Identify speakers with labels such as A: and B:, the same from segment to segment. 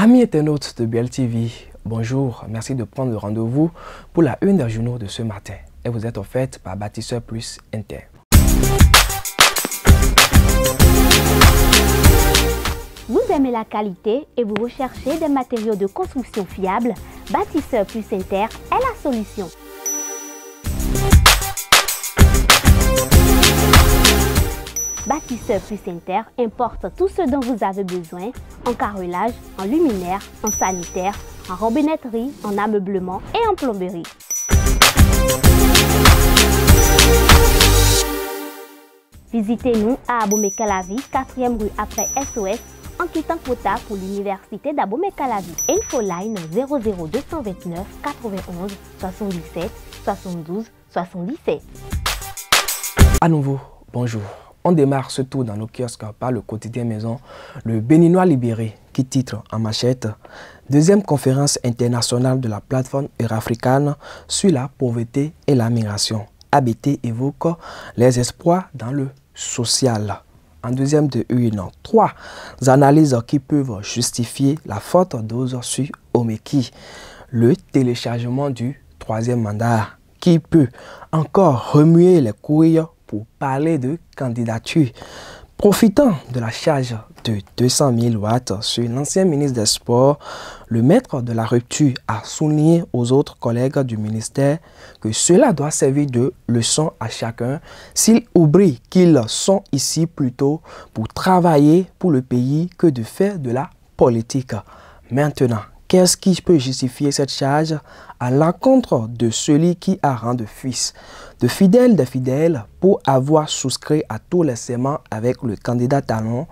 A: Amis internautes de BLTV, bonjour, merci de prendre le rendez-vous pour la une des journaux de ce matin. Et vous êtes offerte par Bâtisseur Plus Inter.
B: Vous aimez la qualité et vous recherchez des matériaux de construction fiables? Bâtisseur Plus Inter est la solution. Bâtisseur Plus Inter importe tout ce dont vous avez besoin en carrelage, en luminaire, en sanitaire, en robinetterie, en ameublement et en plomberie. Visitez-nous à Abomey-Calavi, 4e rue après SOS, en quittant Kota pour l'université d'Abomey-Calavi. Infoline 00229 91 77 72 77.
A: À nouveau, bonjour. On démarre ce tour dans nos kiosques par le quotidien maison, le Béninois libéré, qui titre en manchette « Deuxième conférence internationale de la plateforme eurafricaine sur la pauvreté et la migration ». ABT évoque les espoirs dans le social. En deuxième de une, 3 analyses qui peuvent justifier la forte dose sur Omeki. Le téléchargement du 3e mandat qui peut encore remuer les couilles pour parler de candidature. Profitant de la charge de 200 000 watts sur l'ancien ministre des Sports, le maître de la rupture a souligné aux autres collègues du ministère que cela doit servir de leçon à chacun s'ils oublient qu'ils sont ici plutôt pour travailler pour le pays que de faire de la politique. Maintenant, qu'est-ce qui peut justifier cette charge à l'encontre de celui qui a rendu fils de fidèles des fidèles pour avoir souscrit à tous les serments avec le candidat Talon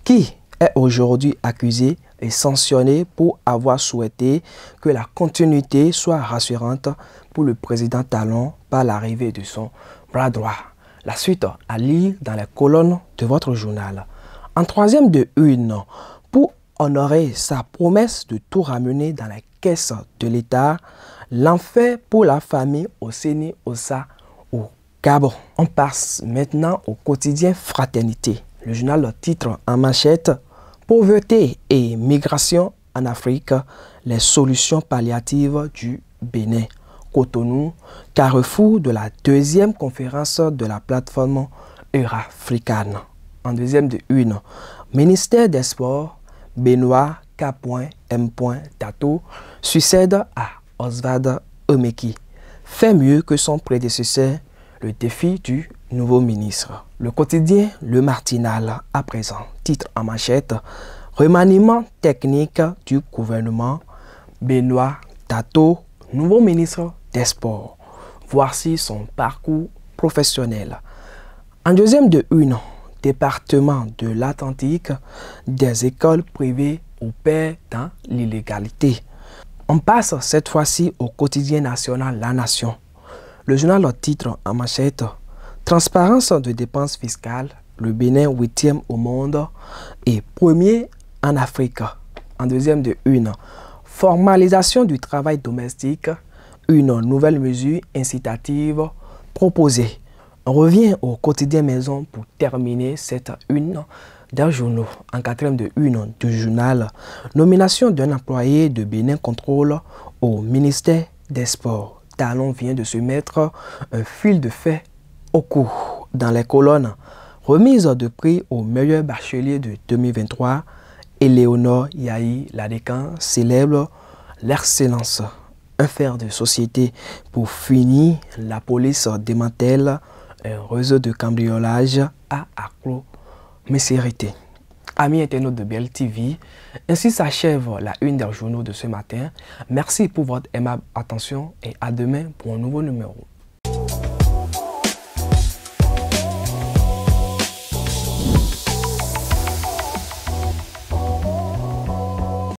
A: qui est aujourd'hui accusé et sanctionné pour avoir souhaité que la continuité soit rassurante pour le président Talon par l'arrivée de son bras droit. La suite à lire dans les colonnes de votre journal. En troisième de une, pour honorer sa promesse de tout ramener dans la caisse de l'État, l'enfer pour la famille au Séni Ossa au Gabon. On passe maintenant au quotidien Fraternité. Le journal titre en manchette « Pauvreté et migration en Afrique, les solutions palliatives du Bénin ». Cotonou, carrefour de la deuxième conférence de la plateforme eurafricaine. En deuxième de une, ministère des Sports, Benoît K.M. Tato succède à Oswald Omeki. Fait mieux que son prédécesseur, le défi du nouveau ministre. Le quotidien Le Martinal, à présent, titre en manchette « Remaniement technique du gouvernement, Benoît Tato, nouveau ministre des Sports. Voici son parcours professionnel. » En deuxième de une, département de l'Atlantique, des écoles privées opèrent dans l'illégalité. On passe cette fois-ci au quotidien national La Nation. Le journal titre en manchette « Transparence de dépenses fiscales, le Bénin 8e au monde et 1er en Afrique ». En deuxième de une, formalisation du travail domestique, une nouvelle mesure incitative proposée. On revient au quotidien maison pour terminer cette une d'un journal. En quatrième de une du journal, nomination d'un employé de Bénin Contrôle au ministère des Sports. Talon vient de se mettre un fil de fer au cou. Dans les colonnes, remise de prix au meilleur bachelier de 2023, Éléonore Yahi Ladécan célèbre l'excellence. Un fer de société pour finir, la police démantèle un réseau de cambriolage à Accro-Messérité. Amis internautes de BLTV, ainsi s'achève la une des journaux de ce matin. Merci pour votre aimable attention et à demain pour un nouveau numéro.